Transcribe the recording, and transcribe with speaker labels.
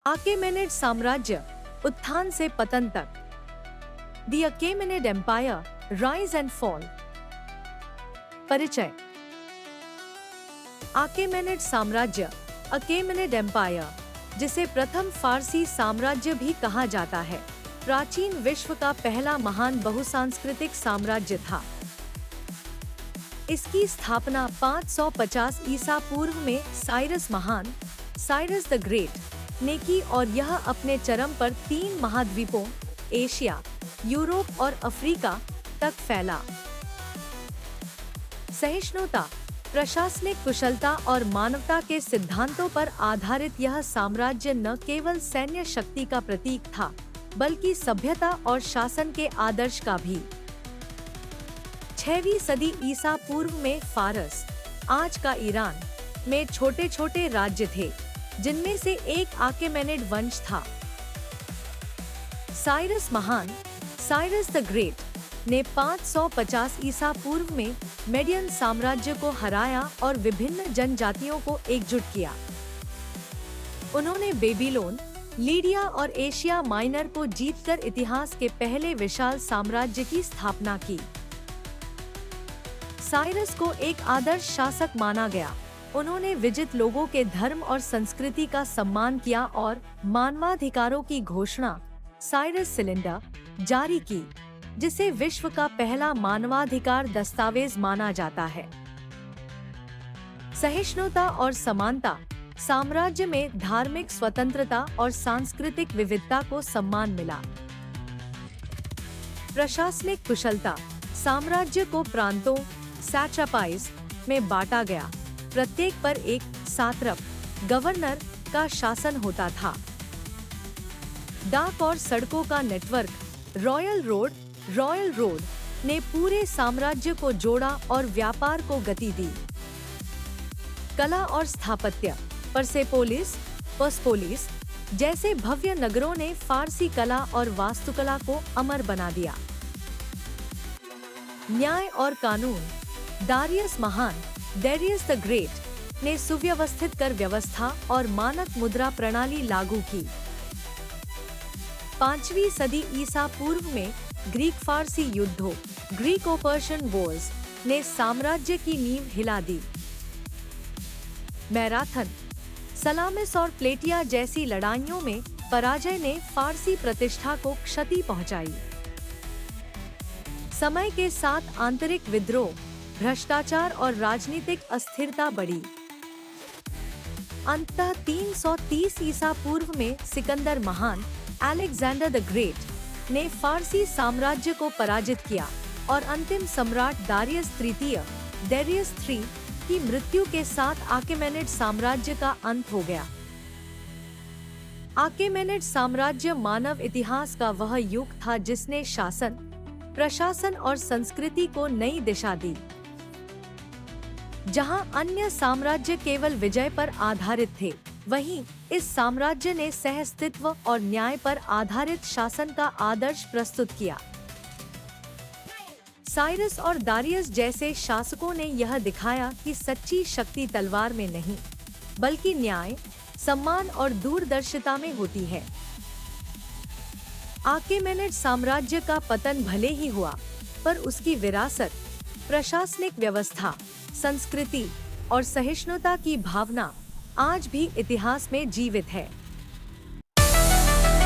Speaker 1: अकेमेनिड साम्राज्य उत्थान से पतन तक। The Achaemenid empire rise and fall. परिचय। अकेमेनिड साम्राज्य, अकेमेनिड एम्पायर, जिसे प्रथम फारसी साम्राज्य भी कहा जाता है, प्राचीन विश्व का पहला महान बहुसांस्कृतिक साम्राज्य था। इसकी स्थापना 550 ईसा पूर्व में साइरस महान, साइरस द ग्रेट, ने की और यह अपने चरम पर 3 महाद्वीपों एशिया, यूरोप और अफ्रीका तक फैला। सहिष्णुता, प्रशासनिक कुशलता और मानवता के सिद्धांतों पर आधारित यह साम्राज्य न केवल सैन्य शक्ति का प्रतीक था, बल्कि सभ्यता और शासन के आदर्श का भी। 6वीं सदी ईसा पूर्व में फारस, आज का ईरान, में छोटे छोटे राज्य थे, जिनमें से एक अकेमेनिड वंश था। साइरस महान, साइरस द ग्रेट, ने 550 ईसा पूर्व में मेडियन साम्राज्य को हराया और विभिन्न जनजातियों को एकजुट किया। उन्होंने बेबीलोन, लीडिया और एशिया माइनर को जीतकर इतिहास के पहले विशाल साम्राज्य की स्थापना की। साइरस को एक आदर्श शासक माना गया। उन्होंने विजित लोगों के धर्म और संस्कृति का सम्मान किया और मानवाधिकारों की घोषणा, साइरस सिलेंडर, जारी की, जिसे विश्व का पहला मानवाधिकार दस्तावेज माना जाता है। सहिष्णुता और समानता, साम्राज्य में धार्मिक स्वतंत्रता और सांस्कृतिक विविधता को सम्मान मिला। प्रशासनिक कुशलता, साम्राज्य को प्रांतों सैट्रापाइज में बांटा गया। प्रत्येक पर एक सात्रप, गवर्नर, का शासन होता था। डाक और सड़कों का नेटवर्क, रॉयल रोड, ने पूरे साम्राज्य को जोड़ा और व्यापार को गति दी। कला और स्थापत्य, पर्सेपोलिस जैसे भव्य नगरों ने फारसी कला और वास्तुकला को अमर बना दिया। न्याय और कानून, दारियस महान, डेरियस द ग्रेट, ने सुव्यवस्थित कर व्यवस्था और मानक मुद्रा प्रणाली लागू की। 5वीं सदी ईसा पूर्व में ग्रीक फारसी युद्धों, ग्रीको-पर्शियन वॉर्स, ने साम्राज्य की नींव हिला दी। मैराथन, सलामिस और प्लेटिया जैसी लड़ाइयों में पराजय ने फारसी प्रतिष्ठा को क्षति पहुंचाई। समय के साथ आंतरिक विद्रोह, भ्रष्टाचार और राजनीतिक अस्थिरता बढ़ी। अंततः 330 ईसा पूर्व में सिकंदर महान, अलेक्जेंडर द ग्रेट, ने फारसी साम्राज्य को पराजित किया और अंतिम सम्राट दारियस तृतीय, डेरियस III, की मृत्यु के साथ अकेमेनिड साम्राज्य का अंत हो गया। अकेमेनिड साम्राज्य मानव इतिहास का वह युग था जिसने शासन, प्रशासन और संस्कृति को नई दिशा दी। जहां अन्य साम्राज्य केवल विजय पर आधारित थे, वहीं इस साम्राज्य ने सहअस्तित्व और न्याय पर आधारित शासन का आदर्श प्रस्तुत किया। साइरस और दारियस जैसे शासकों ने यह दिखाया कि सच्ची शक्ति तलवार में नहीं, बल्कि न्याय, सम्मान और दूरदर्शिता में होती है। अकेमेनिड साम्राज्य का पतन भले ही हुआ, पर उसकी विरासत, प्रशासनिक व्यवस्था, संस्कृति और सहिष्णुता की भावना आज भी इतिहास में जीवित है।